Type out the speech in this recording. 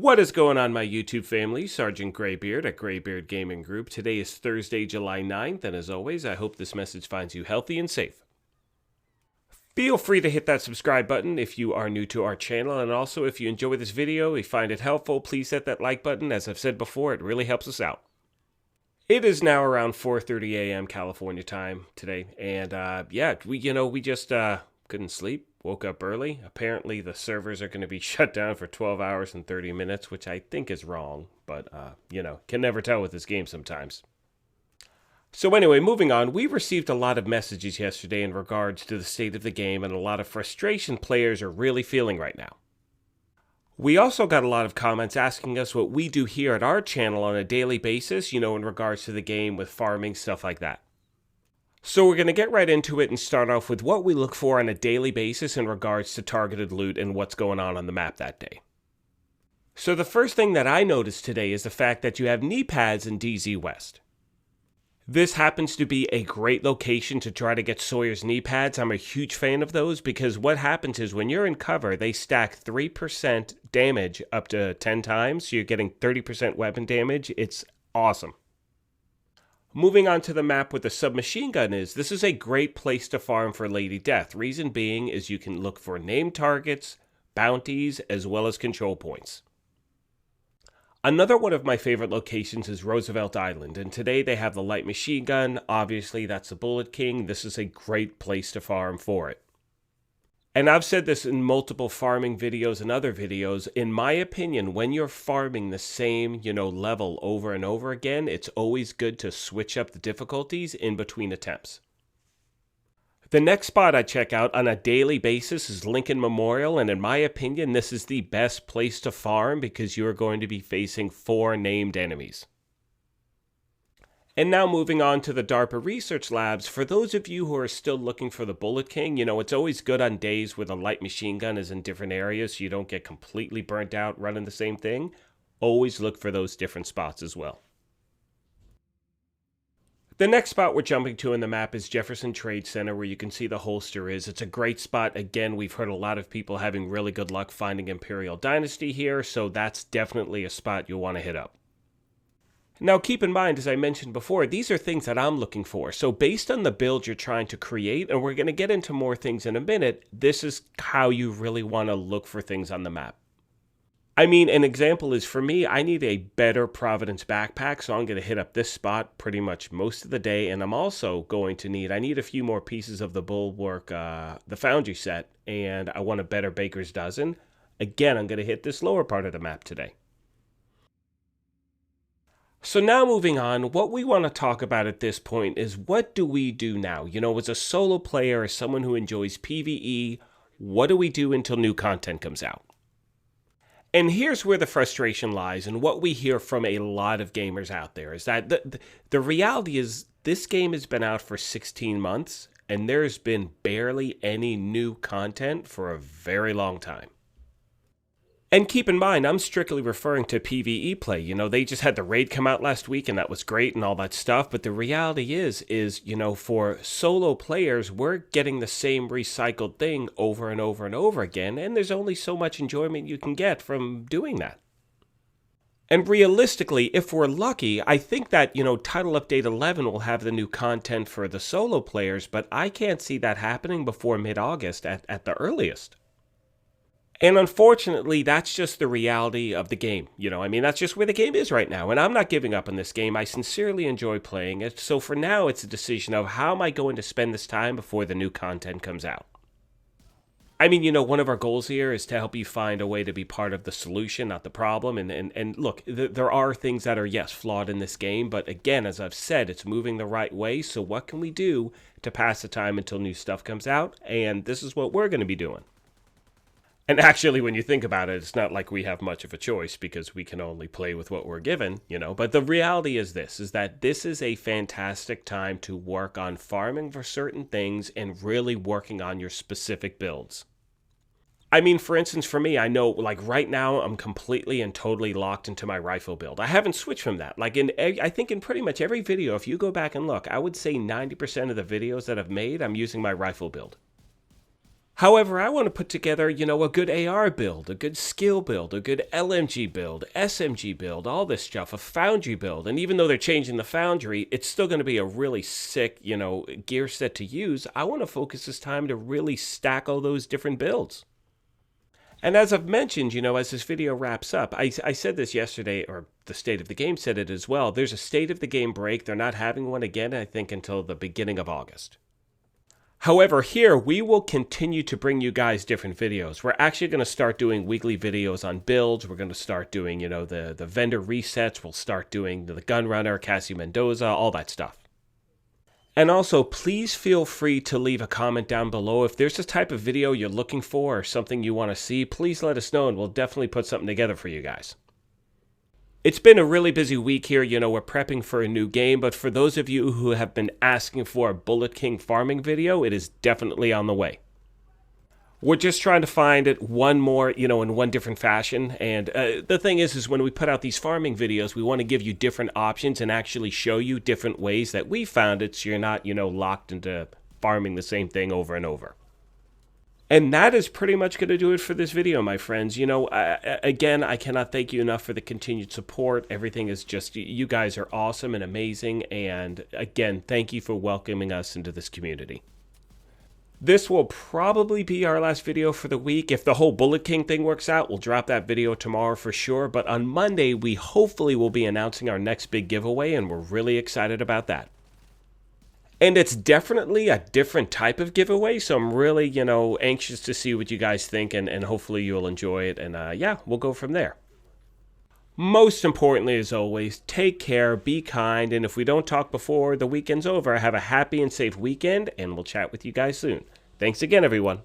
What is going on, my YouTube family? Sergeant Graybeard at Graybeard Gaming Group. Today is Thursday, July 9th, and as always, I hope this message finds you healthy and safe. Feel free to hit that subscribe button if you are new to our channel, and also if you enjoy this video, you find it helpful, please hit that like button. As I've said before, it really helps us out. It is now around 4:30 a.m. California time today, and we just couldn't sleep. Woke up early. Apparently the servers are going to be shut down for 12 hours and 30 minutes, which I think is wrong, but can never tell with this game sometimes. So anyway, moving on, we received a lot of messages yesterday in regards to the state of the game and a lot of frustration players are really feeling right now. We also got a lot of comments asking us what we do here at our channel on a daily basis, in regards to the game with farming, stuff like that. So we're going to get right into it and start off with what we look for on a daily basis in regards to targeted loot and what's going on the map that day. So the first thing that I noticed today is the fact that you have knee pads in DZ West. This happens to be a great location to try to get Sawyer's knee pads. I'm a huge fan of those because what happens is when you're in cover, they stack 3% damage up to 10 times. So you're getting 30% weapon damage. It's awesome. Moving on to the map with the submachine gun this is a great place to farm for Lady Death. Reason being is you can look for named targets, bounties, as well as control points. Another one of my favorite locations is Roosevelt Island, and today they have the light machine gun. Obviously, that's the Bullet King. This is a great place to farm for it. And I've said this in multiple farming videos and other videos. In my opinion, when you're farming the same, level over and over again, it's always good to switch up the difficulties in between attempts. The next spot I check out on a daily basis is Lincoln Memorial, and in my opinion, this is the best place to farm because you're going to be facing 4 named enemies. And now moving on to the DARPA Research Labs, for those of you who are still looking for the Bullet King, it's always good on days where the light machine gun is in different areas so you don't get completely burnt out running the same thing. Always look for those different spots as well. The next spot we're jumping to in the map is Jefferson Trade Center, where you can see the holster is. It's a great spot. Again, we've heard a lot of people having really good luck finding Imperial Dynasty here, so that's definitely a spot you'll want to hit up. Now keep in mind, as I mentioned before, these are things that I'm looking for. So based on the build you're trying to create, and we're going to get into more things in a minute, this is how you really want to look for things on the map. I mean, an example is for me, I need a better Providence backpack, so I'm going to hit up this spot pretty much most of the day. And I'm also going to I need a few more pieces of the Bulwark, the Foundry set, and I want a better Baker's Dozen. Again, I'm going to hit this lower part of the map today. So now moving on, what we want to talk about at this point is what do we do now? As a solo player, as someone who enjoys PvE, what do we do until new content comes out? And here's where the frustration lies, and what we hear from a lot of gamers out there is that the reality is this game has been out for 16 months, and there's been barely any new content for a very long time. And keep in mind, I'm strictly referring to PvE play. They just had the raid come out last week, and that was great and all that stuff. But the reality is for solo players, we're getting the same recycled thing over and over and over again. And there's only so much enjoyment you can get from doing that. And realistically, if we're lucky, I think that, Title Update 11 will have the new content for the solo players. But I can't see that happening before mid-August at the earliest. And unfortunately, that's just the reality of the game. That's just where the game is right now. And I'm not giving up on this game. I sincerely enjoy playing it. So for now, it's a decision of how am I going to spend this time before the new content comes out. One of our goals here is to help you find a way to be part of the solution, not the problem. And look, there are things that are, yes, flawed in this game. But again, as I've said, it's moving the right way. So what can we do to pass the time until new stuff comes out? And this is what we're going to be doing. And actually, when you think about it, it's not like we have much of a choice because we can only play with what we're given, But the reality is that this is a fantastic time to work on farming for certain things and really working on your specific builds. For instance, for me, I know, right now, I'm completely and totally locked into my rifle build. I haven't switched from that. I think in pretty much every video, if you go back and look, I would say 90% of the videos that I've made, I'm using my rifle build. However, I want to put together, a good AR build, a good skill build, a good LMG build, SMG build, all this stuff, a foundry build. And even though they're changing the foundry, it's still going to be a really sick, gear set to use. I want to focus this time to really stack all those different builds. And as I've mentioned, as this video wraps up, I said this yesterday, or the State of the Game said it as well. There's a State of the Game break. They're not having one again, I think, until the beginning of August. However, here we will continue to bring you guys different videos. We're actually going to start doing weekly videos on builds. We're going to start doing, the vendor resets. We'll start doing the Gunrunner, Cassie Mendoza, all that stuff. And also, please feel free to leave a comment down below. If there's a type of video you're looking for or something you want to see, please let us know and we'll definitely put something together for you guys. It's been a really busy week here. We're prepping for a new game, but for those of you who have been asking for a Bullet King farming video, it is definitely on the way. We're just trying to find it one more, in one different fashion. And the thing is when we put out these farming videos, we want to give you different options and actually show you different ways that we found it so you're not, locked into farming the same thing over and over. And that is pretty much going to do it for this video, my friends. Again, I cannot thank you enough for the continued support. Everything is just, you guys are awesome and amazing. And again, thank you for welcoming us into this community. This will probably be our last video for the week. If the whole Bullet King thing works out, we'll drop that video tomorrow for sure. But on Monday, we hopefully will be announcing our next big giveaway, and we're really excited about that. And it's definitely a different type of giveaway, so I'm really, anxious to see what you guys think, and hopefully you'll enjoy it, and yeah, we'll go from there. Most importantly, as always, take care, be kind, and if we don't talk before the weekend's over, have a happy and safe weekend, and we'll chat with you guys soon. Thanks again, everyone.